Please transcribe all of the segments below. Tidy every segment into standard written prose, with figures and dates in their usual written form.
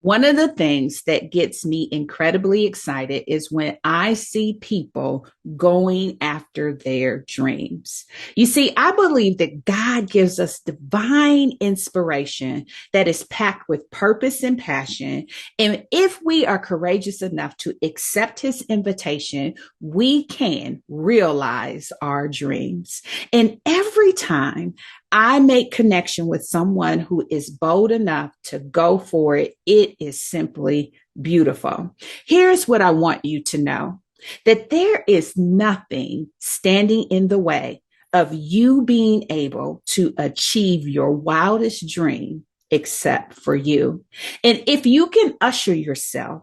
One of the things that gets me incredibly excited is when I see people going after their dreams. You see, I believe that God gives us divine inspiration that is packed with purpose and passion. And if we are courageous enough to accept his invitation, we can realize our dreams. And every time I make connection with someone who is bold enough to go for it, it is simply beautiful. Here's what I want you to know, that there is nothing standing in the way of you being able to achieve your wildest dream except for you. And if you can usher yourself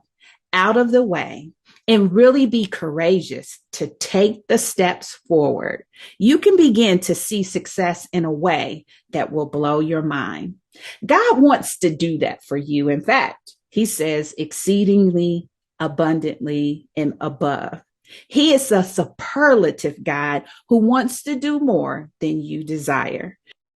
out of the way and really be courageous to take the steps forward, you can begin to see success in a way that will blow your mind. God wants to do that for you. In fact, he says exceedingly, abundantly, and above. He is a superlative God who wants to do more than you desire.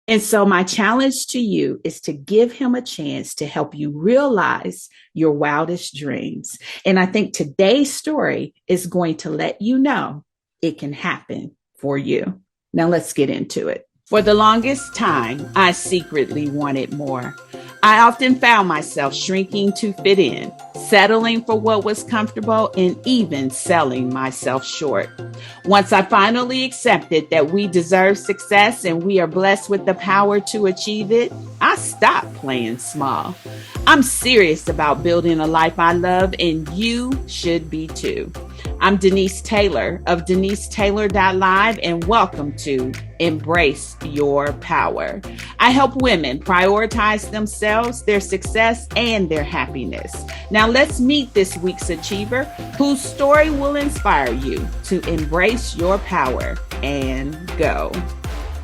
And so, my challenge to you is to give him a chance to help you realize your wildest dreams. And I think today's story is going to let you know it can happen for you. Now, let's get into it. For the longest time, I secretly wanted more. I often found myself shrinking to fit in, settling for what was comfortable, and even selling myself short. Once I finally accepted that we deserve success and we are blessed with the power to achieve it, I stopped playing small. I'm serious about building a life I love, and you should be too. I'm Denise Taylor of DeniseTaylor.live, and welcome to Embrace Your Power. I help women prioritize themselves, their success, and their happiness. Now let's meet this week's achiever, whose story will inspire you to embrace your power and go.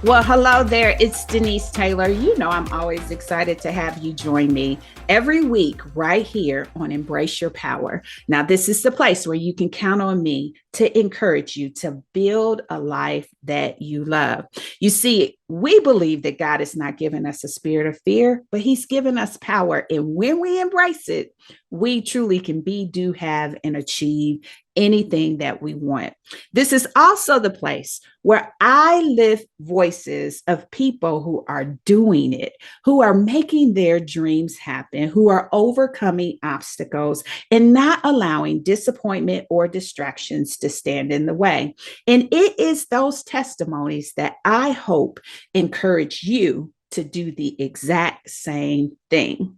Well, hello there. It's Denise Taylor. You know, I'm always excited to have you join me every week right here on Embrace Your Power. Now, this is the place where you can count on me to encourage you to build a life that you love. You see, we believe that God has not given us a spirit of fear, but he's given us power. And when we embrace it, we truly can be, do, have, and achieve anything that we want. This is also the place where I lift voices of people who are doing it, who are making their dreams happen, who are overcoming obstacles and not allowing disappointment or distractions to stand in the way. And it is those testimonies that I hope encourage you to do the exact same thing.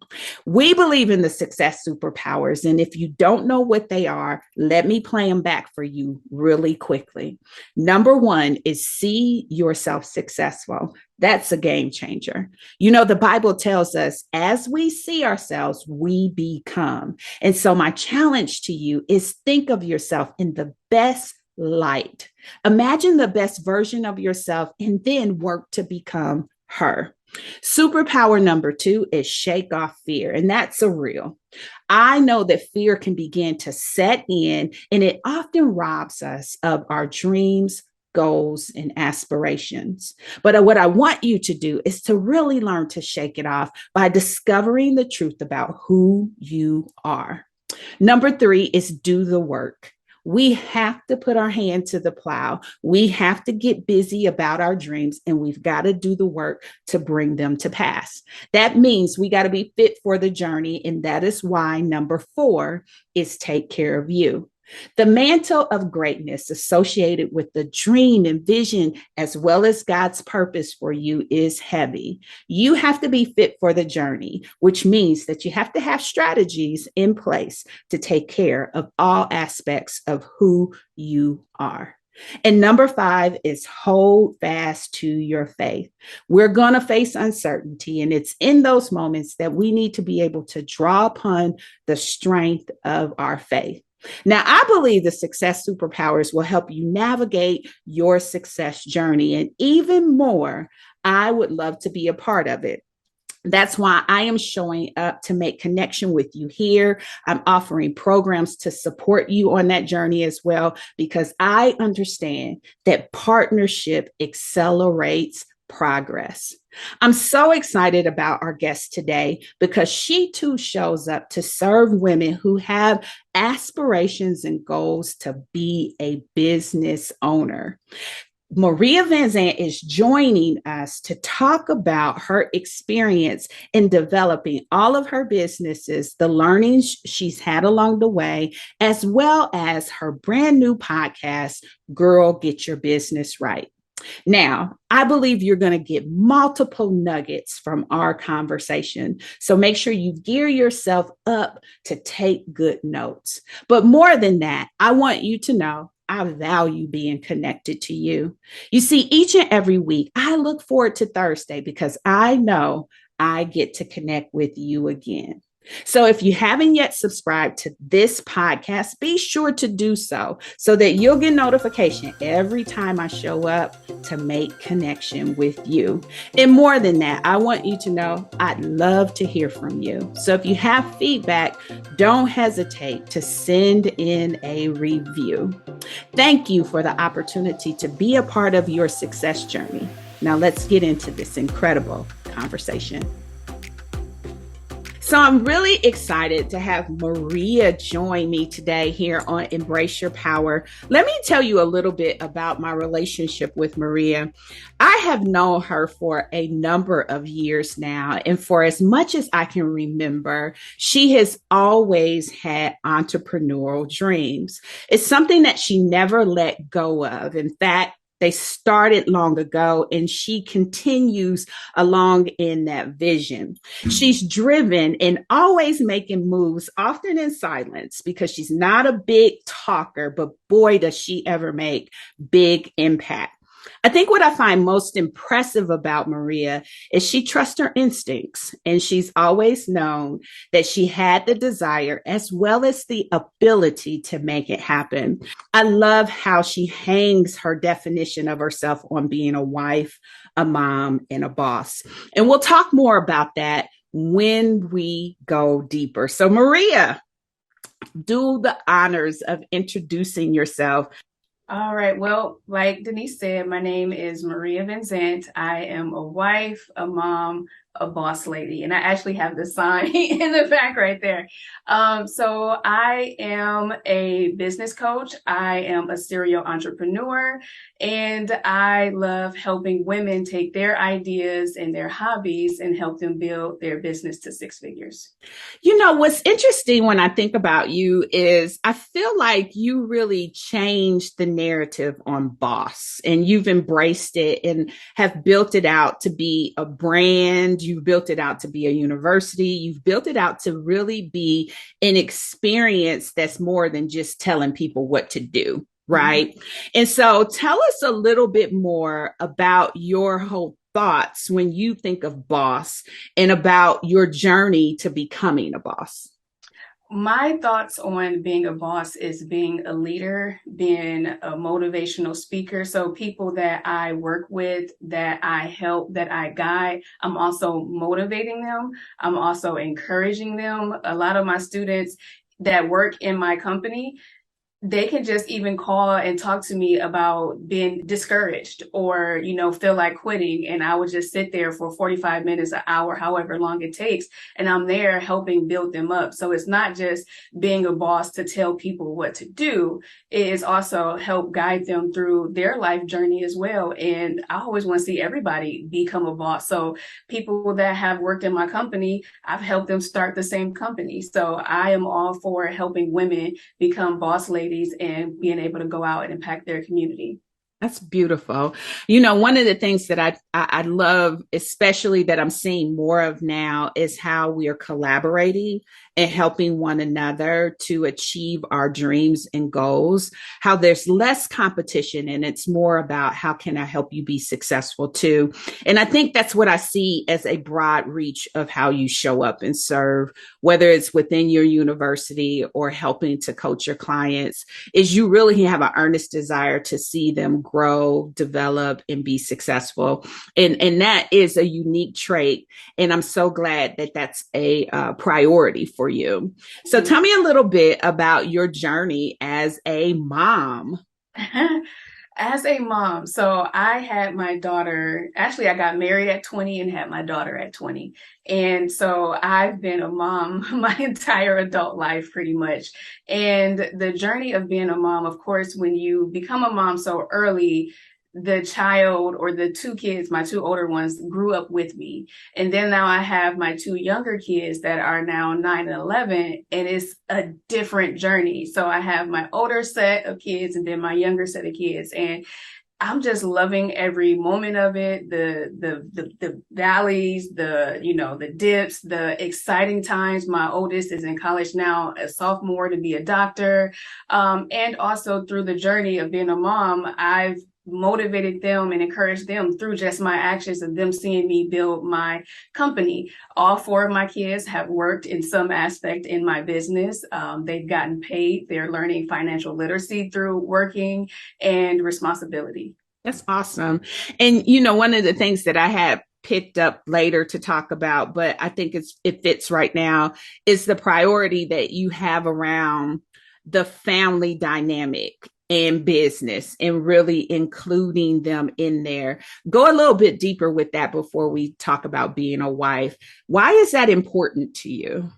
We believe in the success superpowers. And if you don't know what they are, let me play them back for you really quickly. Number one is see yourself successful. That's a game changer. You know, the Bible tells us as we see ourselves, we become. And so my challenge to you is think of yourself in the best light. Imagine the best version of yourself and then work to become her. Superpower number two is shake off fear. And that's a real. I know that fear can begin to set in, and it often robs us of our dreams, goals, and aspirations. But what I want you to do is to really learn to shake it off by discovering the truth about who you are. Number three is do the work. We have to put our hand to the plow. We have to get busy about our dreams, and we've got to do the work to bring them to pass. That means we got to be fit for the journey. And that is why number four is take care of you. The mantle of greatness associated with the dream and vision, as well as God's purpose for you, is heavy. You have to be fit for the journey, which means that you have to have strategies in place to take care of all aspects of who you are. And number five is hold fast to your faith. We're going to face uncertainty, and it's in those moments that we need to be able to draw upon the strength of our faith. Now, I believe the success superpowers will help you navigate your success journey. And even more, I would love to be a part of it. That's why I am showing up to make connection with you here. I'm offering programs to support you on that journey as well, because I understand that partnership accelerates progress. I'm so excited about our guest today because she too shows up to serve women who have aspirations and goals to be a business owner. Maria Venzant is joining us to talk about her experience in developing all of her businesses, the learnings she's had along the way, as well as her brand new podcast, Girl, Get Your Business Right. Now, I believe you're going to get multiple nuggets from our conversation. So make sure you gear yourself up to take good notes. But more than that, I want you to know I value being connected to you. You see, each and every week, I look forward to Thursday because I know I get to connect with you again. So if you haven't yet subscribed to this podcast, be sure to do so that you'll get notification every time I show up to make connection with you. And more than that, I want you to know I'd love to hear from you. So if you have feedback, don't hesitate to send in a review. Thank you for the opportunity to be a part of your success journey. Now let's get into this incredible conversation. So I'm really excited to have Maria join me today here on Embrace Your Power. Let me tell you a little bit about my relationship with Maria. I have known her for a number of years now, and for as much as I can remember, she has always had entrepreneurial dreams. It's something that she never let go of. In fact, they started long ago, and she continues along in that vision. She's driven and always making moves, often in silence, because she's not a big talker, but boy, does she ever make big impact. I think what I find most impressive about Maria is she trusts her instincts, and she's always known that she had the desire as well as the ability to make it happen. I love how she hangs her definition of herself on being a wife, a mom, and a boss. And we'll talk more about that when we go deeper. So Maria, do the honors of introducing yourself. All right. Well, like Denise said, my name is Maria Venzant. I am a wife, a mom, a boss lady, and I actually have the sign in the back right there. So I am a business coach. I am a serial entrepreneur, and I love helping women take their ideas and their hobbies and help them build their business to six figures. You know, what's interesting when I think about you is I feel like you really changed the narrative on boss, and you've embraced it and have built it out to be a brand. You've built it out to be a university. You've built it out to really be an experience that's more than just telling people what to do. Right. Mm-hmm. And so tell us a little bit more about your whole thoughts when you think of boss and about your journey to becoming a boss. My thoughts on being a boss is being a leader, being a motivational speaker. So people that I work with, that I help, that I guide, I'm also motivating them. I'm also encouraging them. A lot of my students that work in my company, they can just even call and talk to me about being discouraged or, feel like quitting. And I would just sit there for 45 minutes, an hour, however long it takes. And I'm there helping build them up. So it's not just being a boss to tell people what to do. It is also help guide them through their life journey as well. And I always want to see everybody become a boss. So people that have worked in my company, I've helped them start the same company. So I am all for helping women become boss ladies and being able to go out and impact their community. That's beautiful. You know, one of the things that I love, especially that I'm seeing more of now, is how we are collaborating and helping one another to achieve our dreams and goals, how there's less competition and it's more about how can I help you be successful too. And I think that's what I see as a broad reach of how you show up and serve, whether it's within your university or helping to coach your clients, is you really have an earnest desire to see them grow, develop, and be successful. And that is a unique trait. And I'm so glad that that's a priority for you. So tell me a little bit about your journey as a mom. As a mom, so I had my daughter, actually, I got married at 20 and had my daughter at 20. And so I've been a mom my entire adult life, pretty much. And the journey of being a mom, of course, when you become a mom so early, the child or the two kids, my two older ones, grew up with me. And then now I have my two younger kids that are now 9 and 11, and it's a different journey. So I have my older set of kids and then my younger set of kids. And I'm just loving every moment of it, the valleys, the dips, the exciting times. My oldest is in college now, a sophomore to be a doctor. And also through the journey of being a mom, I've motivated them and encouraged them through just my actions of them seeing me build my company. All four of my kids have worked in some aspect in my business. They've gotten paid. They're learning financial literacy through working and responsibility. That's awesome. And one of the things that I had picked up later to talk about, but I think it fits right now, is the priority that you have around the family dynamic and business and really including them in there. Go a little bit deeper with that before we talk about being a wife. Why is that important to you?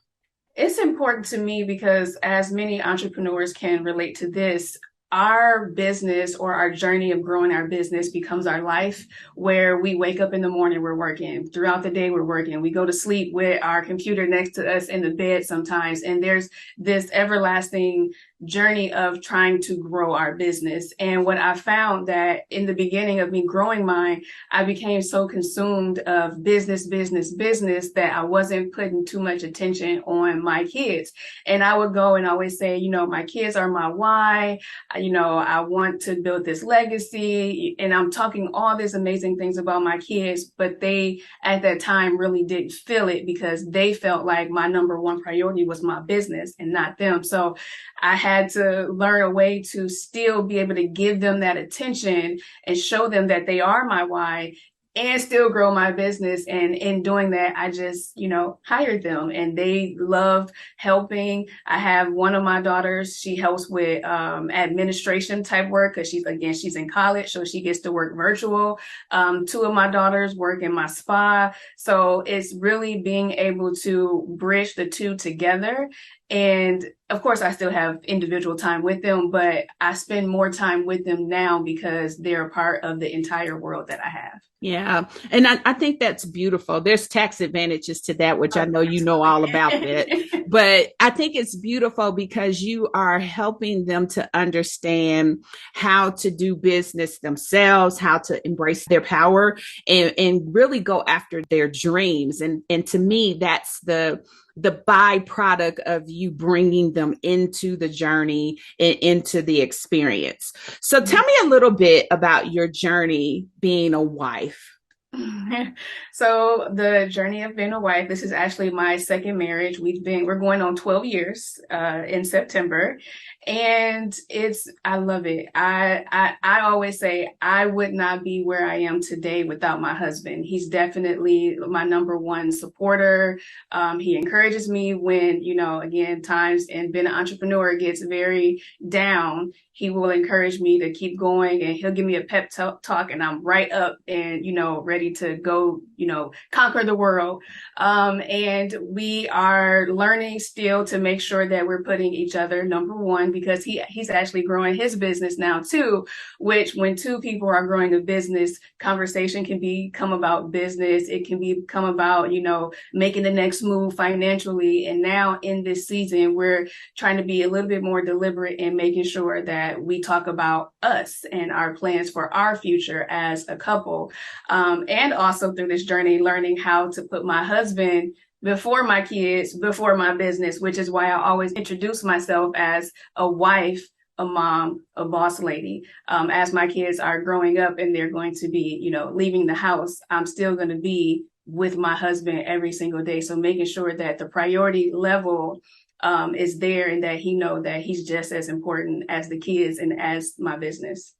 It's important to me because, as many entrepreneurs can relate to this, our business or our journey of growing our business becomes our life, where we wake up in the morning, we're working. Throughout the day, we're working. We go to sleep with our computer next to us in the bed sometimes. And there's this everlasting journey of trying to grow our business. And what I found that in the beginning of me growing mine, I became so consumed of business, business, business that I wasn't putting too much attention on my kids. And I would go and always say, my kids are my why. I want to build this legacy. And I'm talking all these amazing things about my kids, but they at that time really didn't feel it because they felt like my number one priority was my business and not them. So I had to learn a way to still be able to give them that attention and show them that they are my why and still grow my business. And in doing that, I just, hired them and they love helping. I have one of my daughters, she helps with administration type work because she's in college, so she gets to work virtual. Two of my daughters work in my spa. So it's really being able to bridge the two together. And of course, I still have individual time with them, but I spend more time with them now because they're a part of the entire world that I have. Yeah. And I think that's beautiful. There's tax advantages to that, which I know you know all about that. But I think it's beautiful because you are helping them to understand how to do business themselves, how to embrace their power and really go after their dreams. And to me, that's the byproduct of you bringing them into the journey and into the experience. So tell me a little bit about your journey being a wife. So the journey of being a wife, this is actually my second marriage. We're going on 12 years in September. And I love it. I always say I would not be where I am today without my husband. He's definitely my number one supporter. He encourages me when, again, times and being an entrepreneur gets very down. He will encourage me to keep going and he'll give me a pep talk and I'm right up and, ready to go, conquer the world. And we are learning still to make sure that we're putting each other number one because he's actually growing his business now too, which when two people are growing a business, conversation can become about business. It can become about, making the next move financially. And now in this season, we're trying to be a little bit more deliberate in making sure that we talk about us and our plans for our future as a couple. And also through this journey, learning how to put my husband before my kids, before my business, which is why I always introduce myself as a wife, a mom, a boss lady. As my kids are growing up and they're going to be, leaving the house, I'm still going to be with my husband every single day. So making sure that the priority level is there and that he know that he's just as important as the kids and as my business.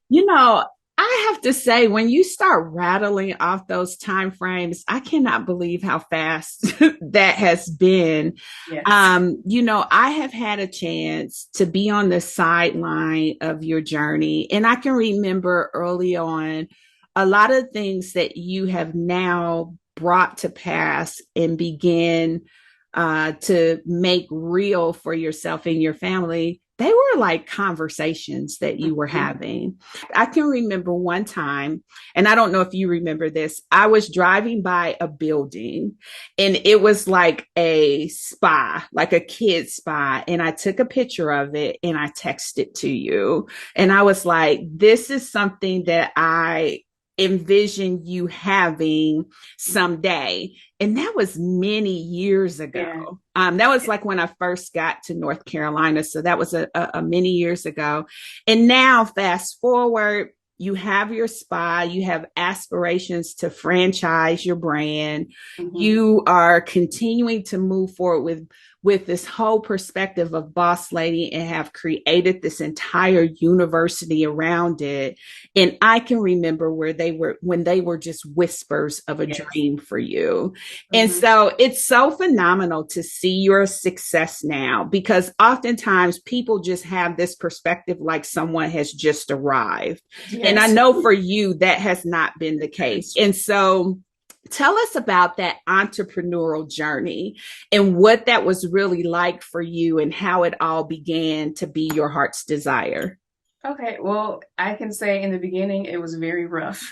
You know, I I have to say, when you start rattling off those time frames, I cannot believe how fast that has been. Yes. I have had a chance to be on the sideline of your journey, and I can remember early on a lot of things that you have now brought to pass and begin to make real for yourself and your family. They were like conversations that you were Mm-hmm. having. I can remember one time, and I don't know if you remember this, I was driving by a building and it was like a spa, like a kid's spa. And I took a picture of it and I texted to you. And I was like, this is something that I envision you having someday. And that was many years ago. Yeah. That was like when I first got to North Carolina. So that was a many years ago. And now, fast forward, you have your spa, you have aspirations to franchise your brand. Mm-hmm. You are continuing to move forward with this whole perspective of boss lady and have created this entire university around it. And I can remember when they were just whispers of a Yes. dream for you. And Mm-hmm. so it's so phenomenal to see your success now, because oftentimes people just have this perspective like someone has just arrived. And I Yes. know for you, that has not been the case. And so tell us about that entrepreneurial journey and what that was really like for you and how it all began to be your heart's desire. Okay, well, I can say in the beginning it was very rough.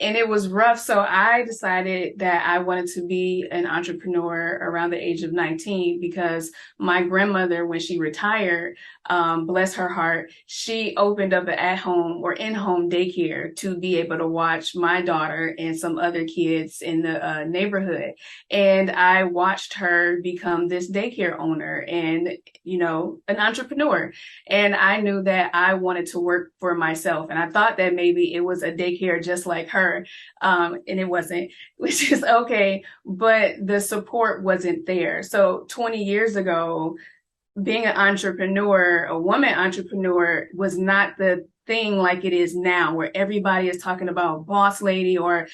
And it was rough. So I decided that I wanted to be an entrepreneur around the age of 19 because my grandmother, when she retired, bless her heart, she opened up an at-home or in-home daycare to be able to watch my daughter and some other kids in the neighborhood. And I watched her become this daycare owner and, an entrepreneur. And I knew that I wanted to work for myself. And I thought that maybe it was a daycare just like her. And it wasn't, which is okay. But the support wasn't there. So 20 years ago, being an entrepreneur, a woman entrepreneur, was not the thing like it is now, where everybody is talking about boss lady or,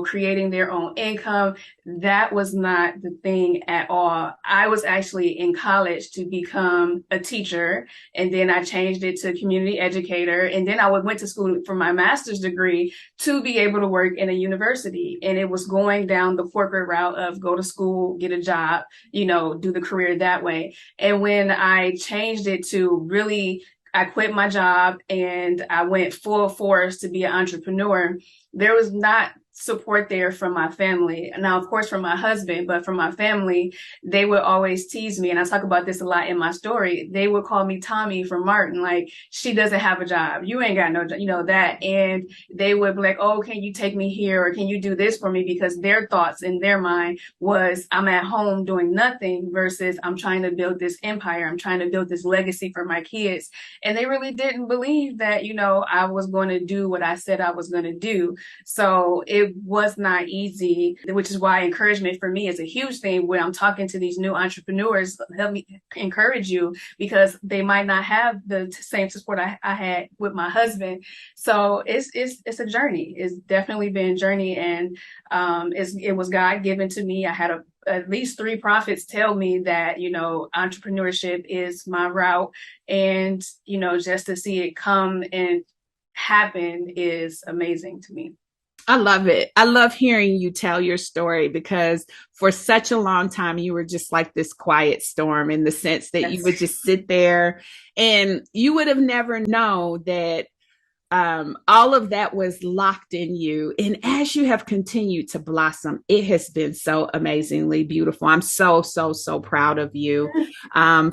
creating their own income. That was not the thing at all. I was actually in college to become a teacher, and then I changed it to community educator. And then I went to school for my master's degree to be able to work in a university. And it was going down the corporate route of go to school, get a job, do the career that way. And when I changed it to really, I quit my job and I went full force to be an entrepreneur, there was not support there from my family. Now, of course, from my husband, but from my family, they would always tease me. And I talk about this a lot in my story. They would call me Tommy from Martin, like, she doesn't have a job. You ain't got no job, that. And they would be like, oh, can you take me here? Or can you do this for me? Because their thoughts in their mind was, I'm at home doing nothing versus I'm trying to build this empire. I'm trying to build this legacy for my kids. And they really didn't believe that, I was going to do what I said I was going to do. So it was not easy, which is why encouragement for me is a huge thing when I'm talking to these new entrepreneurs. Help me encourage you, because they might not have the same support I had with my husband. So it's a journey. It's definitely been a journey, and it was God given to me. I had at least 3 prophets tell me that, entrepreneurship is my route, and, just to see it come and happen is amazing to me. I love it. I love hearing you tell your story, because for such a long time, you were just like this quiet storm, in the sense that you Yes. would just sit there and you would have never known that all of that was locked in you. And as you have continued to blossom, it has been so amazingly beautiful. I'm so, so, so proud of you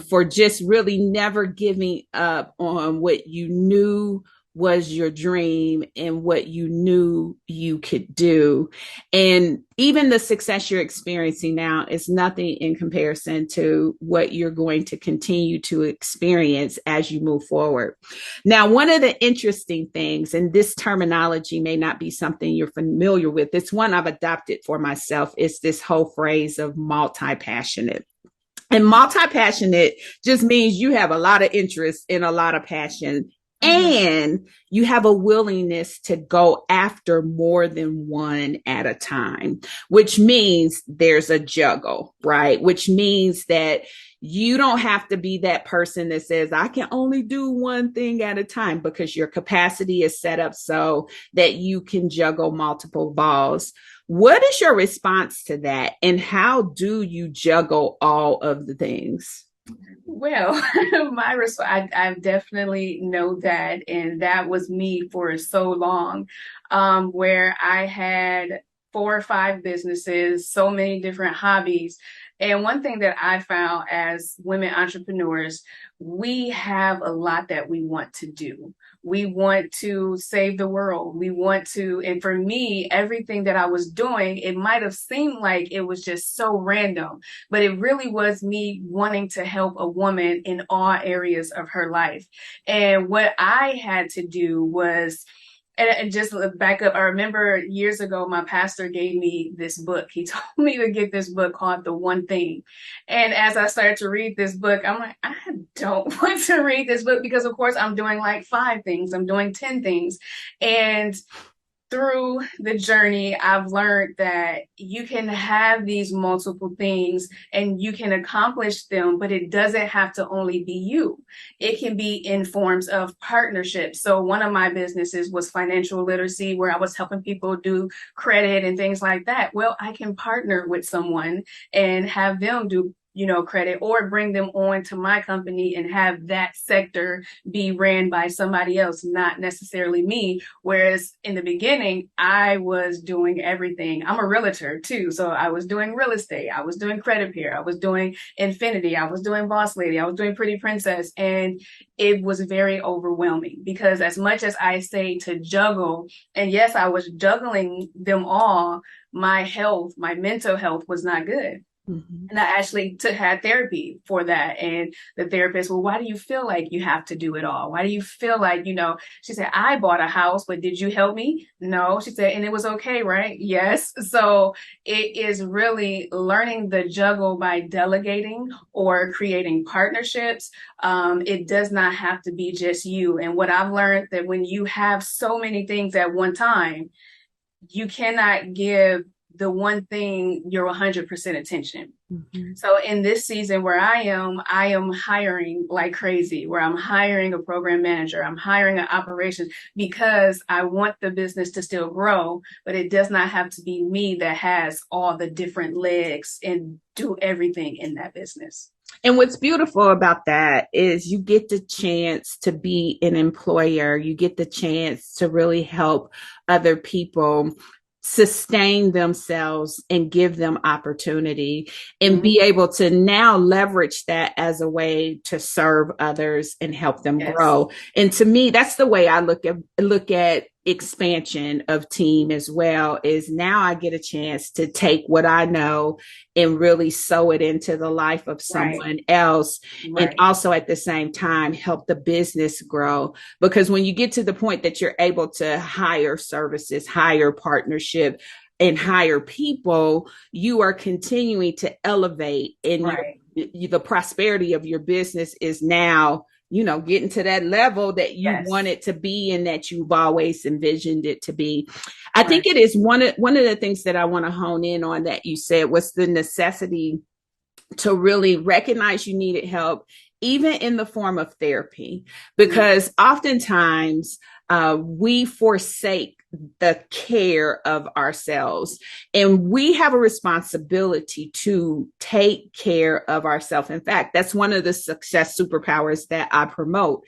for just really never giving up on what you knew was your dream and what you knew you could do. And even the success you're experiencing now is nothing in comparison to what you're going to continue to experience as you move forward. Now, one of the interesting things, and this terminology may not be something you're familiar with, it's one I've adopted for myself, is this whole phrase of multi-passionate. And multi-passionate just means you have a lot of interest and a lot of passion Mhm. and you have a willingness to go after more than one at a time, which means there's a juggle, right? Which means that you don't have to be that person that says, I can only do one thing at a time, because your capacity is set up so that you can juggle multiple balls. What is your response to that? And how do you juggle all of the things? Well, my response, I definitely know that, and that was me for so long, where I had 4 or 5 businesses, so many different hobbies. And one thing that I found as women entrepreneurs, we have a lot that we want to do. We want to save the world. We want to, and for me, everything that I was doing, it might have seemed like it was just so random, but it really was me wanting to help a woman in all areas of her life. And what I had to do was, and just back up, I remember years ago, my pastor gave me this book. He told me to get this book called The One Thing. And as I started to read this book, I'm like, I don't want to read this book because, of course, I'm doing like 5 things, I'm doing 10 things. And through the journey, I've learned that you can have these multiple things and you can accomplish them, but it doesn't have to only be you. It can be in forms of partnerships. So one of my businesses was financial literacy, where I was helping people do credit and things like that. Well, I can partner with someone and have them do credit, or bring them on to my company and have that sector be ran by somebody else, not necessarily me. Whereas in the beginning, I was doing everything. I'm a realtor too. So I was doing real estate. I was doing credit bureau. I was doing Infinity. I was doing Boss Lady. I was doing Pretty Princess. And it was very overwhelming because as much as I say to juggle, and yes, I was juggling them all, my health, my mental health was not good. Mm-hmm. And I actually had therapy for that. And the therapist, well, why do you feel like you have to do it all? Why do you feel like, she said, I bought a house, but did you help me? No. She said, and it was okay, right? Yes. So it is really learning the juggle by delegating or creating partnerships. It does not have to be just you. And what I've learned, that when you have so many things at one time, you cannot give the one thing your 100% attention. Mm-hmm. So in this season where I am hiring like crazy, where I'm hiring a program manager, I'm hiring an operations, because I want the business to still grow, but it does not have to be me that has all the different legs and do everything in that business. And what's beautiful about that is you get the chance to be an employer. You get the chance to really help other people sustain themselves and give them opportunity, and Mm-hmm. be able to now leverage that as a way to serve others and help them Yes. grow. And to me, that's the way I look at expansion of team as well. Is now I get a chance to take what I know and really sew it into the life of Right. someone else, and Right. also at the same time help the business grow. Because when you get to the point that you're able to hire services, hire partnership, and hire people, you are continuing to elevate, and Right. the prosperity of your business is now, getting to that level that you want Yes. it to be, and that you've always envisioned it to be. I think Right. it is one of the things that I want to hone in on that you said was the necessity to really recognize you needed help, even in the form of therapy, because oftentimes we forsake the care of ourselves, and we have a responsibility to take care of ourselves. In fact, that's one of the success superpowers that I promote.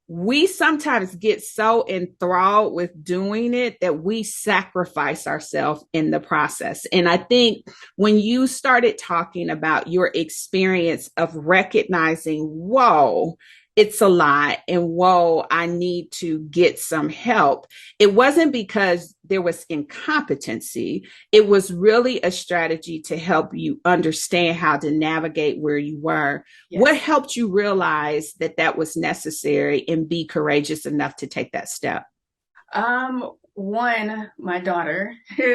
We sometimes get so enthralled with doing it that we sacrifice ourselves in the process. And I think when you started talking about your experience of recognizing, whoa, it's a lot, and whoa, I need to get some help, it wasn't because there was incompetency. It was really a strategy to help you understand how to navigate where you were. What Yes. helped you realize that that was necessary and be courageous enough to take that step? One, my daughter,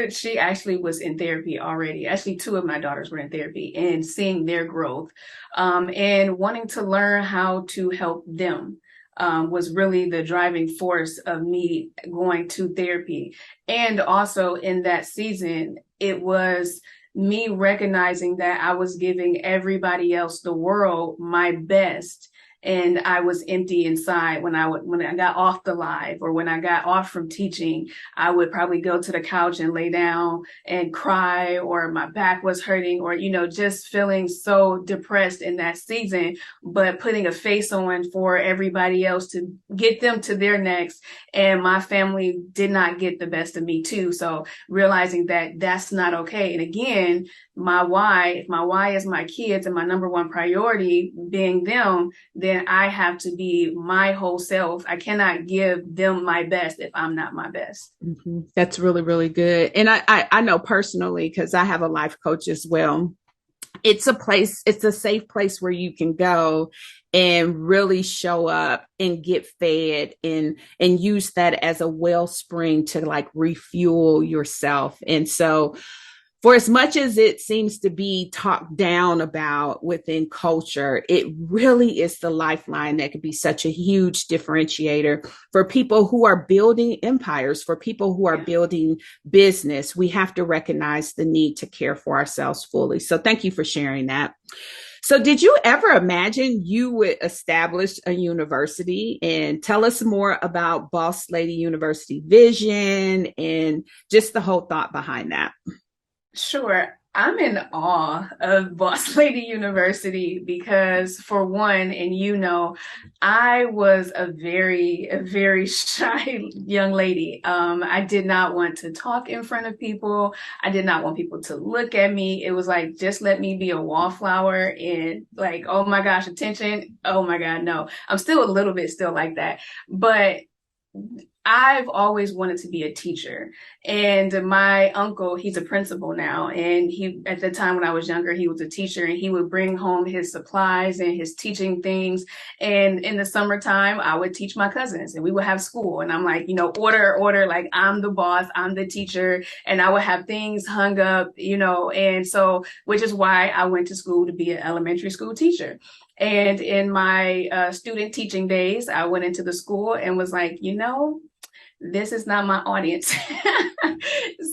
she actually was in therapy already. Actually, 2 of my daughters were in therapy, and seeing their growth, and wanting to learn how to help them. was really the driving force of me going to therapy. And also in that season, it was me recognizing that I was giving everybody else, the world, my best, and I was empty inside. When I got off the live, or when I got off from teaching, I would probably go to the couch and lay down and cry, or my back was hurting, or just feeling so depressed in that season, but putting a face on for everybody else to get them to their next. And my family did not get the best of me too. So realizing that that's not okay. And again, if my why is my kids and my number one priority being them, then I have to be my whole self. I cannot give them my best if I'm not my best. Mm-hmm. That's really, really good. And I know personally, because I have a life coach as well. It's a safe place where you can go and really show up and get fed and use that as a wellspring to like refuel yourself. And so for as much as it seems to be talked down about within culture, it really is the lifeline that could be such a huge differentiator for people who are building empires, for people who are building business. We have to recognize the need to care for ourselves fully. So thank you for sharing that. So did you ever imagine you would establish a university? And tell us more about Boss Lady University vision and just the whole thought behind that. Sure. I'm in awe of Boss Lady University because, for one, and I was a very shy young lady. I did not want to talk in front of people. I did not want people to look at me. It was like, just let me be a wallflower and like, oh my gosh, attention. Oh my God, no. I'm still a little bit still like that. But I've always wanted to be a teacher. And my uncle, he's a principal now. And at the time when I was younger, he was a teacher, and he would bring home his supplies and his teaching things. And in the summertime, I would teach my cousins, and we would have school. And I'm like, order, like I'm the boss, I'm the teacher. And I would have things hung up, and so, which is why I went to school to be an elementary school teacher. And in my student teaching days, I went into the school and was like, this is not my audience.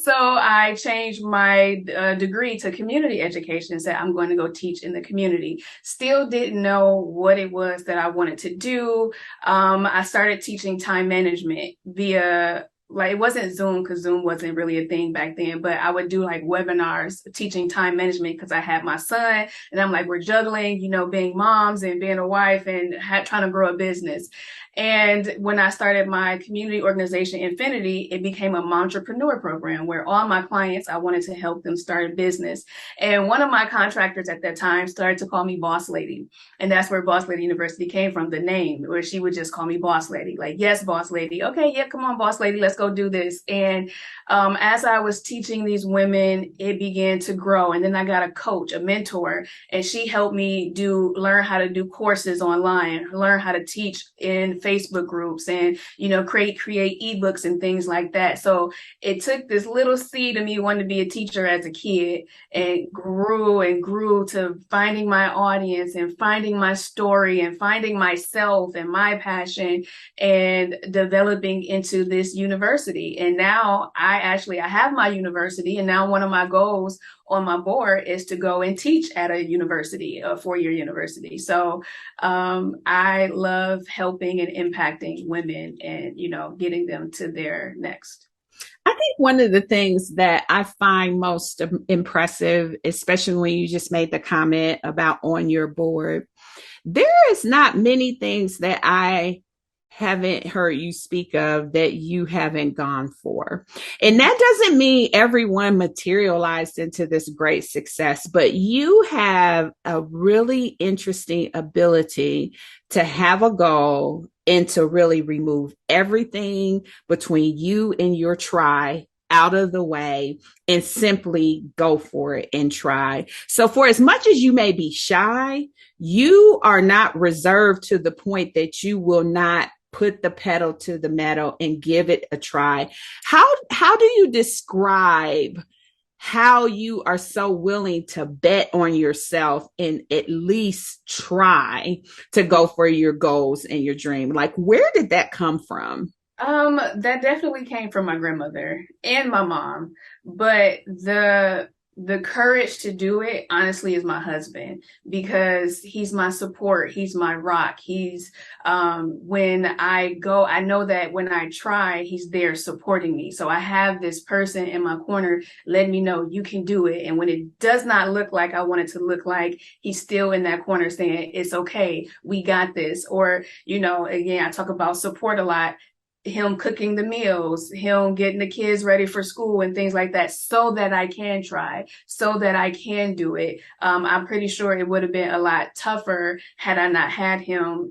So I changed my degree to community education and said, I'm going to go teach in the community. Still didn't know what it was that I wanted to do. I started teaching time management via, like, it wasn't Zoom because Zoom wasn't really a thing back then, but I would do like webinars teaching time management because I had my son, and I'm like, we're juggling, being moms and being a wife and trying to grow a business. And when I started my community organization, Infinity, it became a entrepreneur program where all my clients, I wanted to help them start a business. And one of my contractors at that time started to call me Boss Lady. And that's where Boss Lady University came from, the name, where she would just call me Boss Lady. Like, yes, Boss Lady. Okay, yeah, come on, Boss Lady, let's go do this. And as I was teaching these women, it began to grow. And then I got a coach, a mentor, and she helped me learn how to do courses online, learn how to teach in Facebook groups, and create ebooks and things like that. So it took this little seed of me wanting to be a teacher as a kid, and grew to finding my audience and finding my story and finding myself and my passion, and developing into this university. And now I have my university, and now one of my goals on my board is to go and teach at a university, a 4-year university. So I love helping and impacting women and, getting them to their next. I think one of the things that I find most impressive, especially when you just made the comment about on your board, there is not many things that I haven't heard you speak of that you haven't gone for. And that doesn't mean everyone materialized into this great success, but you have a really interesting ability to have a goal and to really remove everything between you and your try out of the way and simply go for it and try. So for as much as you may be shy, you are not reserved to the point that you will not put the pedal to the metal and give it a try. How do you describe how you are so willing to bet on yourself and at least try to go for your goals and your dream. Like, where did that come from? That definitely came from my grandmother and my mom, but the courage to do it honestly is my husband, because he's my support, he's my rock. He's when I go, I know that when I try, he's there supporting me. So I have this person in my corner letting me know you can do it. And when it does not look like I want it to look like, he's still in that corner saying, it's okay, we got this. Or, again, I talk about support a lot, him cooking the meals, him getting the kids ready for school and things like that, so that I can try, so that I can do it. I'm pretty sure it would have been a lot tougher had I not had him,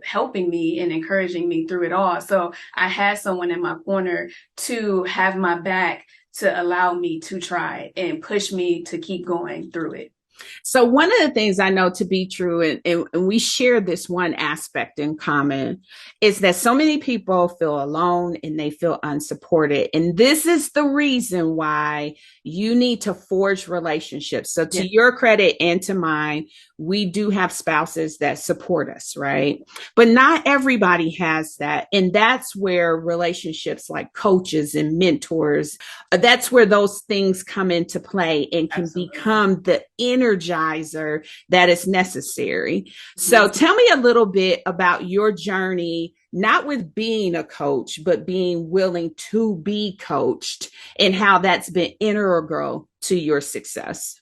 helping me and encouraging me through it all. So I had someone in my corner to have my back, to allow me to try and push me to keep going through it. So, one of the things I know to be true, and we share this one aspect in common, is that so many people feel alone and they feel unsupported. And this is the reason why you need to forge relationships. So, Yeah, to your credit and to mine, we do have spouses that support us, right? But not everybody has that. And that's where relationships like coaches and mentors, that's where those things come into play and can absolutely. become the energizer that is necessary. So Mhm. tell me a little bit about your journey, not with being a coach, but being willing to be coached, and how that's been integral to your success.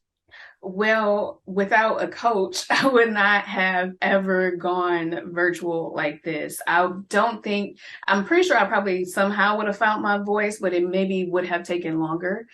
Well, without a coach, I would not have ever gone virtual like this. I'm pretty sure I probably somehow would have found my voice, but it maybe would have taken longer.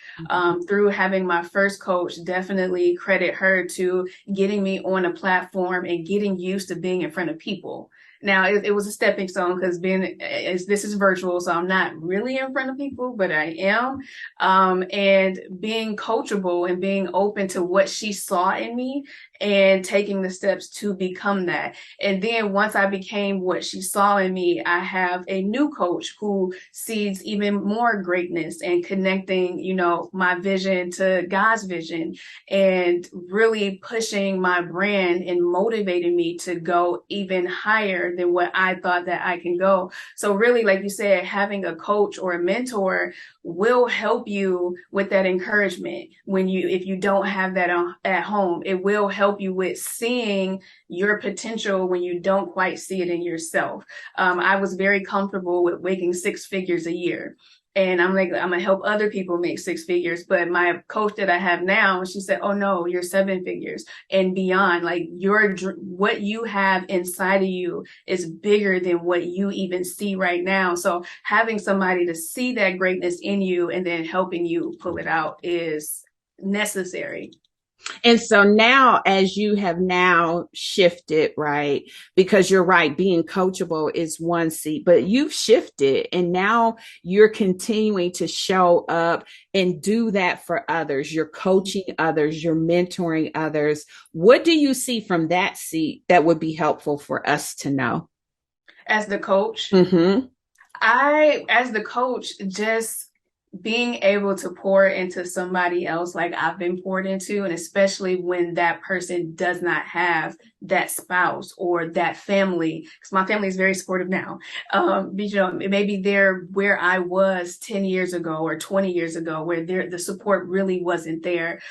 Through having my first coach, definitely credit her to getting me on a platform and getting used to being in front of people. Now, it was a stepping stone, because this is virtual, so I'm not really in front of people, but I am. And being coachable and being open to what she saw in me and taking the steps to become that. And then once I became what she saw in me, I have a new coach who sees even more greatness and connecting, my vision to God's vision, and really pushing my brand and motivating me to go even higher than what I thought that I can go. So really, like you said, having a coach or a mentor will help you with that encouragement. If you don't have that at home, it will help you with seeing your potential when you don't quite see it in yourself. I was very comfortable with making six figures a year. And I'm like, I'm gonna help other people make six figures. But my coach that I have now, she said, "Oh no, you're seven figures and beyond. Like what you have inside of you is bigger than what you even see right now." So having somebody to see that greatness in you and then helping you pull it out is necessary. And so now, as you have now shifted, right? Because you're right, being coachable is one seat, but you've shifted and now you're continuing to show up and do that for others. You're coaching others, you're mentoring others. What do you see from that seat that would be helpful for us to know? As the coach, Mm-hmm. as the coach, just being able to pour into somebody else like I've been poured into, and especially when that person does not have that spouse or that family, because my family is very supportive now. Maybe they're where I was 10 years ago or 20 years ago, where the support really wasn't there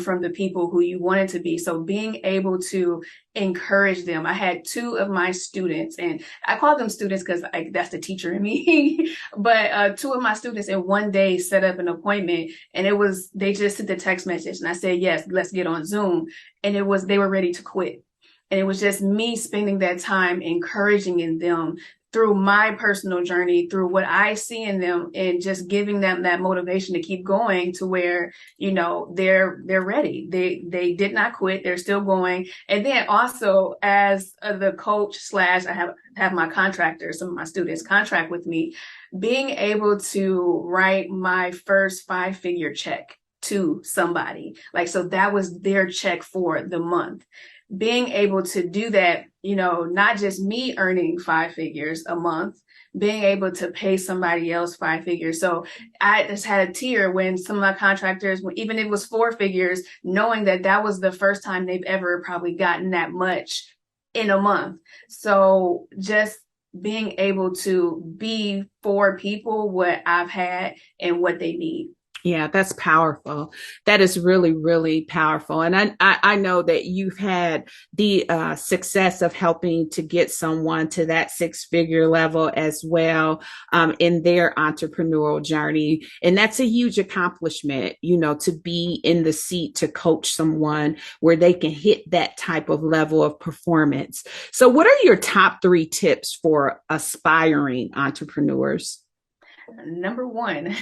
from the people who you wanted to be. So being able to encourage them. I had two of my students, and I call them students because that's the teacher in me. But two of my students in one day set up an appointment, and they just sent the text message, and I said, "Yes, let's get on Zoom." And they were ready to quit. And it was just me spending that time encouraging in them through my personal journey, through what I see in them, and just giving them that motivation to keep going to where, they're ready. They did not quit. They're still going. And then also as the coach slash, I have my contractors, some of my students contract with me, being able to write my first 5-figure check to somebody. Like, so that was their check for the month. Being able to do that not just me earning 5 figures a month, being able to pay somebody else 5 figures. So I just had a tear when some of my contractors, even if it was 4 figures, knowing that that was the first time they've ever probably gotten that much in a month. So just being able to be for people what I've had and what they need. Yeah, that's powerful. That is really, really powerful. And I know that you've had the success of helping to get someone to that 6 figure level as well in their entrepreneurial journey. And that's a huge accomplishment, to be in the seat to coach someone where they can hit that type of level of performance. So what are your top 3 tips for aspiring entrepreneurs? Number one,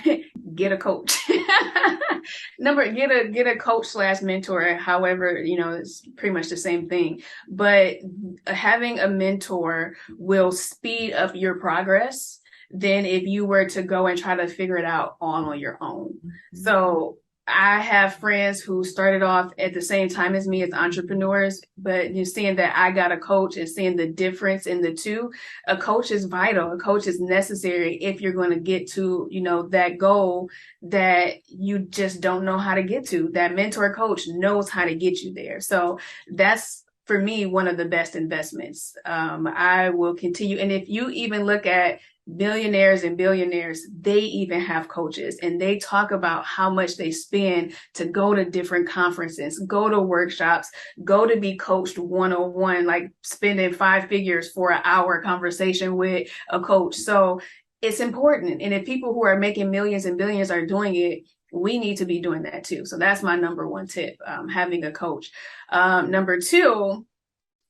get a coach. Get a coach / mentor. However, it's pretty much the same thing. But having a mentor will speed up your progress than if you were to go and try to figure it out on your own. Mm-hmm. So I have friends who started off at the same time as me as entrepreneurs, but you're seeing that I got a coach and seeing the difference in the two. A coach is vital. A coach is necessary if you're going to get to, that goal that you just don't know how to get to. That mentor coach knows how to get you there. So that's, for me, one of the best investments. I will continue. And if you even look at millionaires and billionaires, they even have coaches, and they talk about how much they spend to go to different conferences, go to workshops, go to be coached one-on-one, like spending 5 figures for an hour conversation with a coach. So it's important. And if people who are making millions and billions are doing it, we need to be doing that too. So that's my number one tip, having a coach. Number two,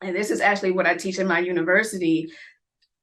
and this is actually what I teach in my university,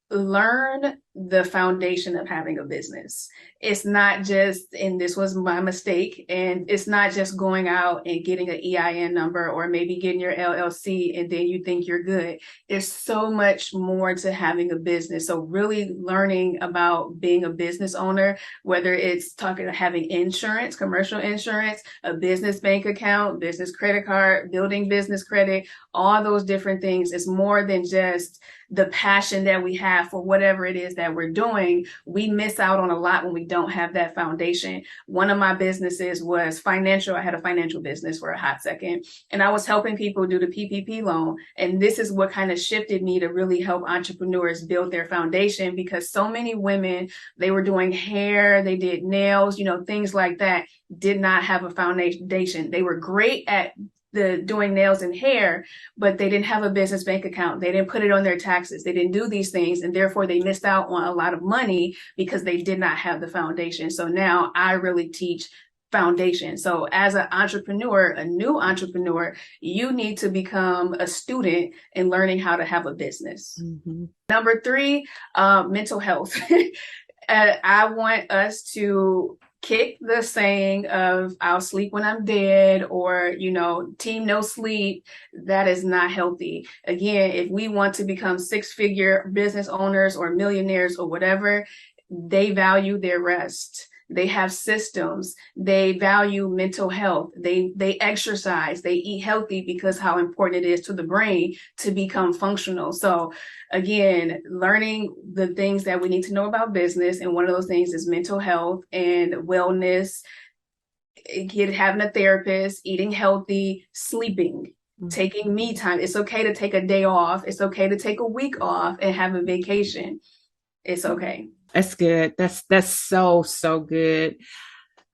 learn the foundation of having a business. It's not just, and this was my mistake, and it's not just going out and getting an EIN number or maybe getting your LLC and then you think you're good. There's so much more to having a business. So really learning about being a business owner, whether it's having insurance, commercial insurance, a business bank account, business credit card, building business credit, all those different things. It's more than just the passion that we have for whatever it is that we're doing. We miss out on a lot when we don't have that foundation. One of my businesses was financial. I had a financial business for a hot second, and I was helping people do the PPP loan. And this is what kind of shifted me to really help entrepreneurs build their foundation, because so many women, they were doing hair, they did nails, things like that, did not have a foundation. They were great at doing nails and hair, but they didn't have a business bank account. They didn't put it on their taxes. They didn't do these things. And therefore they missed out on a lot of money because they did not have the foundation. So now I really teach foundation. So as an entrepreneur, a new entrepreneur, you need to become a student in learning how to have a business. Mm-hmm. Number 3, mental health. I want us to kick the saying of I'll sleep when I'm dead, or, team no sleep. That is not healthy. Again, if we want to become 6-figure business owners or millionaires or whatever, they value their rest. They have systems. They value mental health. They exercise. They eat healthy because how important it is to the brain to become functional. So again, learning the things that we need to know about business. And one of those things is mental health and wellness, having a therapist, eating healthy, sleeping, taking me time. It's okay to take a day off. It's okay to take a week off and have a vacation. It's okay. That's good. That's so good.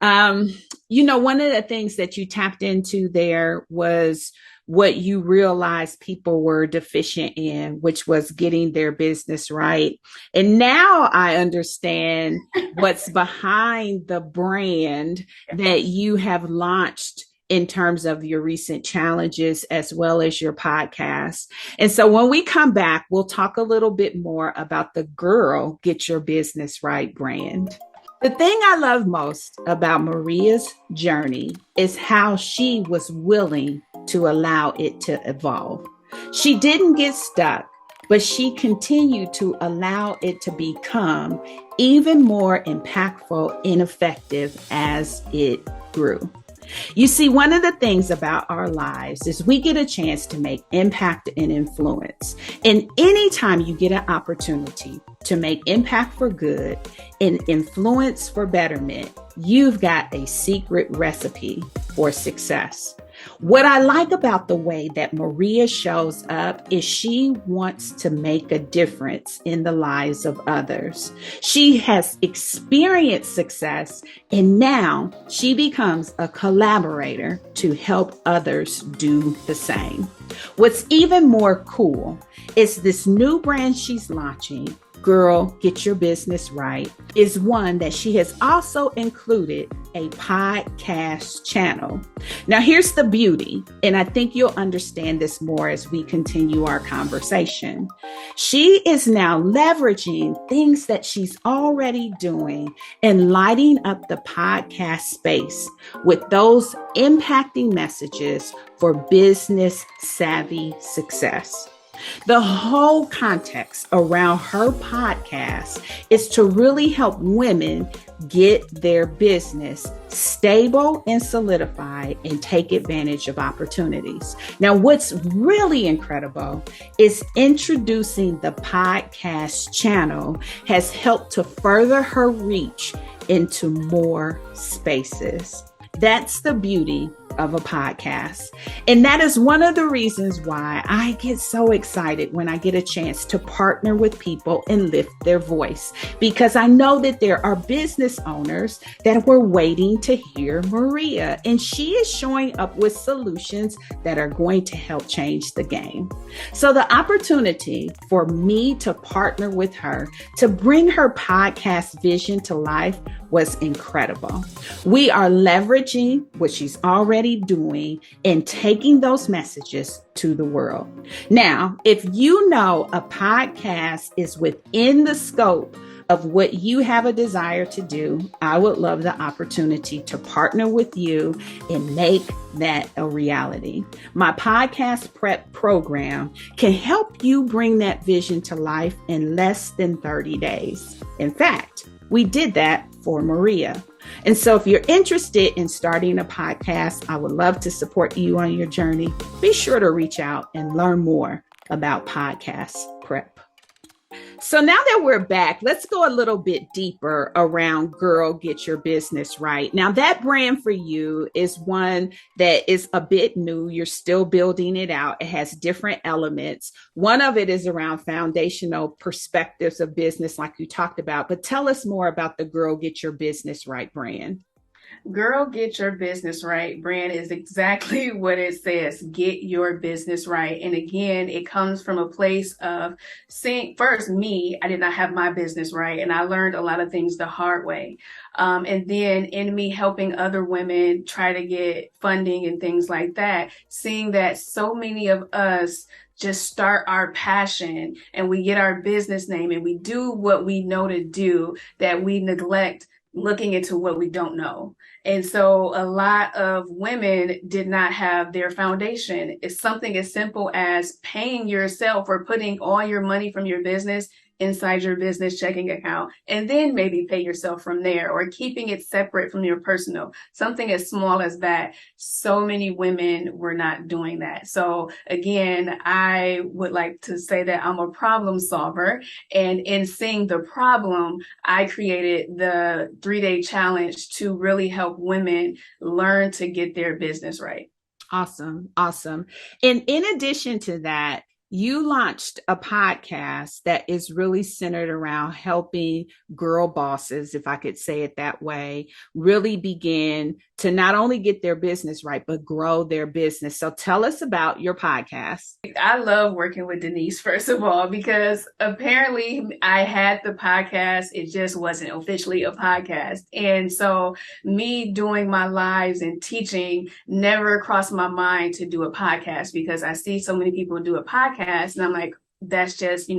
One of the things that you tapped into there was what you realized people were deficient in, which was getting their business right. And now I understand what's behind the brand that you have launched in terms of your recent challenges, as well as your podcast. And so when we come back, we'll talk a little bit more about the Girl Get Your Business Right brand. The thing I love most about Maria's journey is how she was willing to allow it to evolve. She didn't get stuck, but she continued to allow it to become even more impactful and effective as it grew. You see, one of the things about our lives is we get a chance to make impact and influence. And anytime you get an opportunity to make impact for good and influence for betterment, you've got a secret recipe for success. What I like about the way that Maria shows up is she wants to make a difference in the lives of others. She has experienced success, and now she becomes a collaborator to help others do the same. What's even more cool is this new brand she's launching, Girl, Get Your Business Right, is one that she has also included a podcast channel. Now, here's the beauty, and I think you'll understand this more as we continue our conversation. She is now leveraging things that she's already doing and lighting up the podcast space with those impacting messages for business savvy success. The whole context around her podcast is to really help women get their business stable and solidified and take advantage of opportunities. Now, what's really incredible is introducing the podcast channel has helped to further her reach into more spaces. That's the beauty of a podcast. And that is one of the reasons why I get so excited when I get a chance to partner with people and lift their voice, because I know that there are business owners that were waiting to hear Maria, and she is showing up with solutions that are going to help change the game. So the opportunity for me to partner with her to bring her podcast vision to life was incredible. We are leveraging what she's already doing and taking those messages to the world. Now, if you know a podcast is within the scope of what you have a desire to do, I would love the opportunity to partner with you and make that a reality. My podcast prep program can help you bring that vision to life in less than 30 days. In fact, we did that for Maria. And so if you're interested in starting a podcast, I would love to support you on your journey. Be sure to reach out and learn more about podcast prep. So now that we're back, let's go a little bit deeper around Girl, Get Your Business Right. Now, that brand for you is one that is a bit new. You're still building it out. It has different elements. One of it is around foundational perspectives of business, like you talked about. But tell us more about the Girl, Get Your Business Right brand. Girl, Get Your Business Right brand is exactly what it says. Get your business right. And again, it comes from a place of seeing first me, I did not have my business right. And I learned a lot of things the hard way. And then in me helping other women try to get funding and things like that, seeing that so many of us just start our passion and we get our business name and we do what we know to do, that we neglect looking into what we don't know. And so a lot of women did not have their foundation. It's something as simple as paying yourself or putting all your money from your business inside your business checking account, and then maybe pay yourself from there, or keeping it separate from your personal, something as small as that. So many women were not doing that. So again, I would like to say that I'm a problem solver, and in seeing the problem, I created the 3-day challenge to really help women learn to get their business right. Awesome. Awesome. And in addition to that, you launched a podcast that is really centered around helping girl bosses, if I could say it that way, really begin to not only get their business right, but grow their business. So tell us about your podcast. I love working with Denise, first of all, because apparently I had the podcast. It just wasn't officially a podcast. And so me doing my lives and teaching never crossed my mind to do a podcast, because I see so many people do a podcast and I'm like, that's just,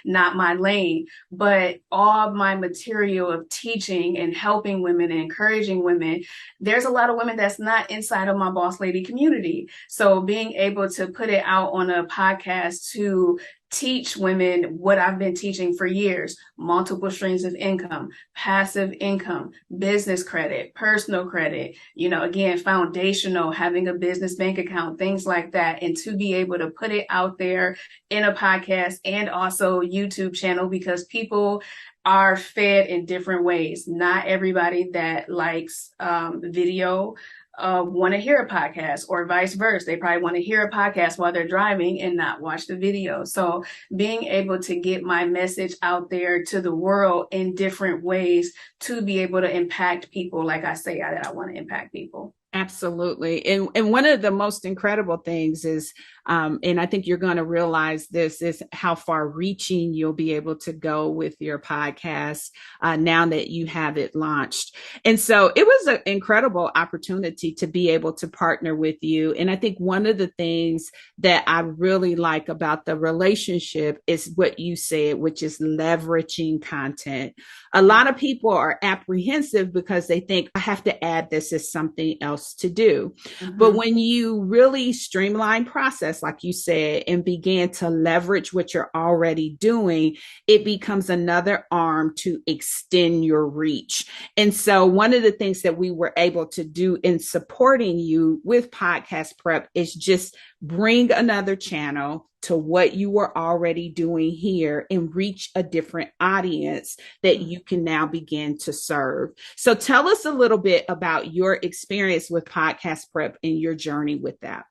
not my lane. But all my material of teaching and helping women and encouraging women, there's a lot of women that's not inside of my boss lady community. So being able to put it out on a podcast to teach women what I've been teaching for years: multiple streams of income, passive income, business credit, personal credit, again, foundational, having a business bank account, things like that. And to be able to put it out there in a podcast and also YouTube channel, because people are fed in different ways. Not everybody that likes video want to hear a podcast, or vice versa. They probably want to hear a podcast while they're driving and not watch the video. So being able to get my message out there to the world in different ways to be able to impact people, like I say, I want to impact people. Absolutely. And one of the most incredible things is, and I think you're going to realize this, is how far reaching you'll be able to go with your podcast now that you have it launched. And so it was an incredible opportunity to be able to partner with you. And I think one of the things that I really like about the relationship is what you said, which is leveraging content. A lot of people are apprehensive because they think, I have to add this as something else to do. Mm-hmm. But when you really streamline process, like you said, and begin to leverage what you're already doing, it becomes another arm to extend your reach. And so one of the things that we were able to do in supporting you with Podcast Prep is just bring another channel to what you were already doing here and reach a different audience that you can now begin to serve. So tell us a little bit about your experience with Podcast Prep and your journey with that.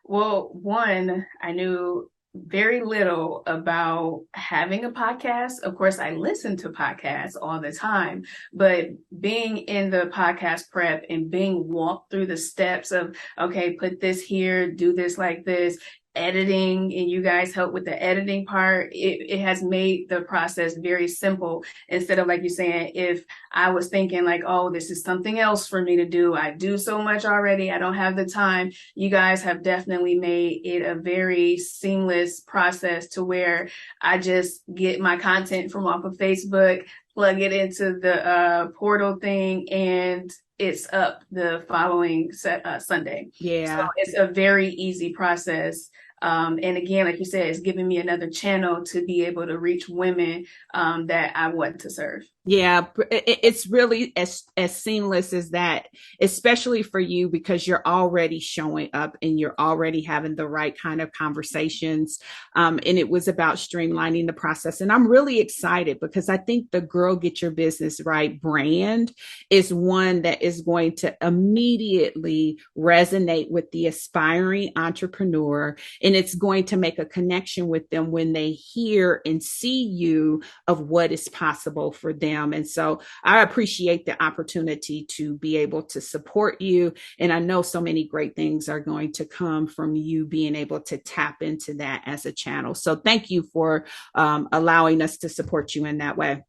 Well, one, I knew very little about having a podcast. Of course, I listen to podcasts all the time, but being in the podcast prep and being walked through the steps of, okay, put this here, do this like this, editing, and you guys help with the editing part, it has made the process very simple. Instead of, like you're saying, if I was thinking like, oh, this is something else for me to do, I do so much already, I don't have the time, you guys have definitely made it a very seamless process to where I just get my content from off of Facebook, plug it into the portal thing, and it's up the following Sunday. Yeah. So it's a very easy process. And again, like you said, it's giving me another channel to be able to reach women that I want to serve. Yeah, it's really as seamless as that, especially for you, because you're already showing up and you're already having the right kind of conversations. And it was about streamlining the process. And I'm really excited because I think the Girl Get Your Business Right brand is one that is going to immediately resonate with the aspiring entrepreneur. And it's going to make a connection with them when they hear and see you of what is possible for them. And so I appreciate the opportunity to be able to support you. And I know so many great things are going to come from you being able to tap into that as a channel. So thank you for allowing us to support you in that way.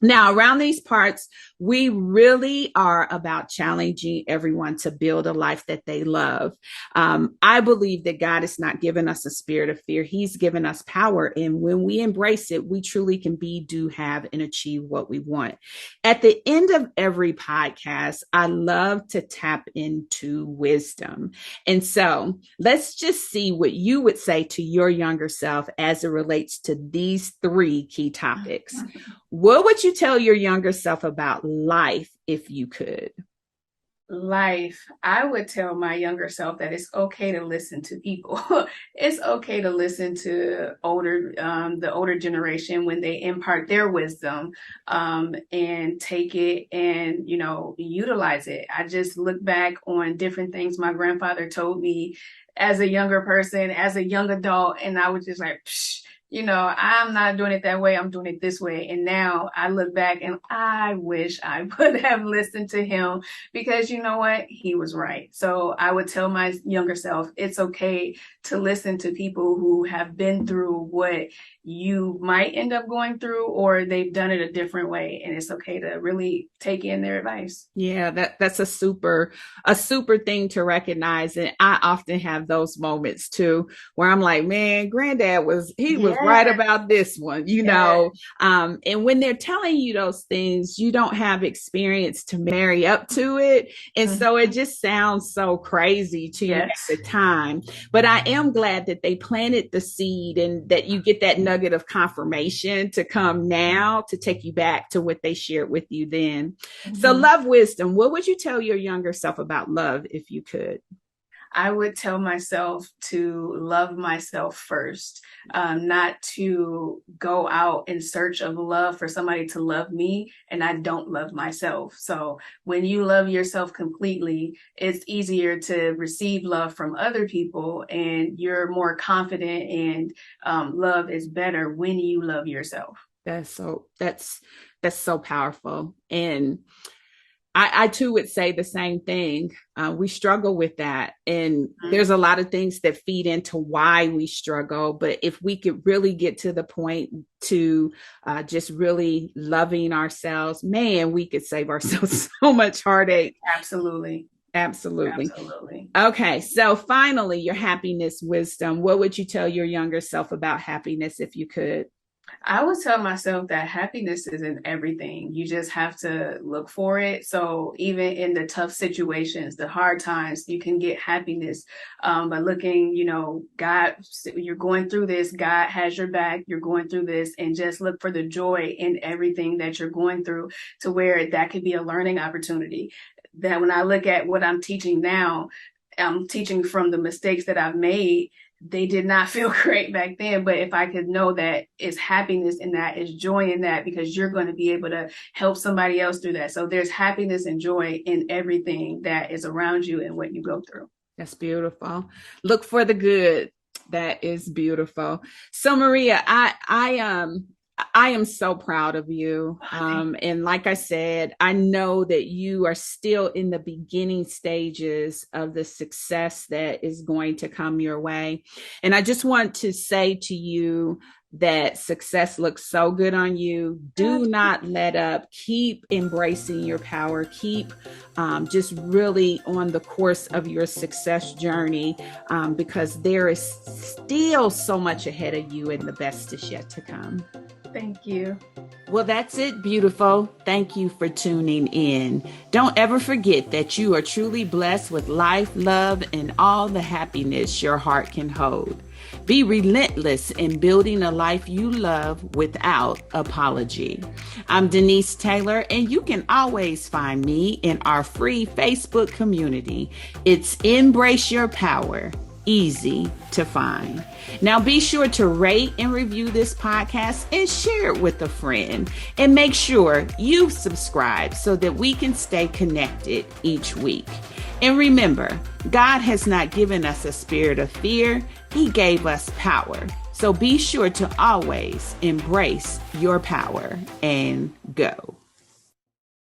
Now, around these parts, we really are about challenging everyone to build a life that they love. I believe that God has not given us a spirit of fear. He's given us power. And when we embrace it, we truly can be, do, have, and achieve what we want. At the end of every podcast, I love to tap into wisdom. And so let's just see what you would say to your younger self as it relates to these three key topics. What would you tell your younger self about life if you could? Life, I would tell my younger self that it's okay to listen to people. It's okay to listen to the older generation when they impart their wisdom, and take it and, utilize it. I just look back on different things my grandfather told me as a younger person, as a young adult, and I was just like, psh, I'm not doing it that way. I'm doing it this way. And now I look back and I wish I would have listened to him, because you know what? He was right. So I would tell my younger self, it's okay to listen to people who have been through what you might end up going through, or they've done it a different way. And it's okay to really take in their advice. Yeah, that's a super thing to recognize. And I often have those moments too, where I'm like, man, granddad was right about this one, Yes. and when they're telling you those things, you don't have experience to marry up to it. And so it just sounds so crazy to you at Yes. the time. But I am glad that they planted the seed and that you get that nugget of confirmation to come now to take you back to what they shared with you then. So, Mhm. love wisdom. What would you tell your younger self about love if you could? I would tell myself to love myself first, not to go out in search of love for somebody to love me, and I don't love myself. So when you love yourself completely, it's easier to receive love from other people, and you're more confident, and love is better when you love yourself. That's so powerful. And I too would say the same thing. We struggle with that. And there's a lot of things that feed into why we struggle. But if we could really get to the point to just really loving ourselves, man, we could save ourselves so much heartache. Absolutely. Absolutely. Absolutely. Okay. So finally, your happiness wisdom. What would you tell your younger self about happiness if you could? I would tell myself that happiness isn't everything. You just have to look for it. So even in the tough situations, the hard times, you can get happiness by looking, God, you're going through this. God has your back. You're going through this, and just look for the joy in everything that you're going through, to where that could be a learning opportunity. That when I look at what I'm teaching now, I'm teaching from the mistakes that I've made. They did not feel great back then, but if I could know that it's happiness in that, is joy in that, because you're going to be able to help somebody else through that. So there's happiness and joy in everything that is around you and what you go through. That's beautiful. Look for the good. That is beautiful. So Maria, I am so proud of you. And like I said, I know that you are still in the beginning stages of the success that is going to come your way. And I just want to say to you that success looks so good on you. Do not let up. Keep embracing your power. Keep just really on the course of your success journey, because there is still so much ahead of you and the best is yet to come. Thank you. Well, that's it, beautiful. Thank you for tuning in. Don't ever forget that you are truly blessed with life, love, and all the happiness your heart can hold. Be relentless in building a life you love without apology. I'm Denise Taylor, and you can always find me in our free Facebook community. It's Embrace Your Power. Easy to find. Now be sure to rate and review this podcast and share it with a friend. And make sure you subscribe so that we can stay connected each week. And remember, God has not given us a spirit of fear. He gave us power. So be sure to always embrace your power and go.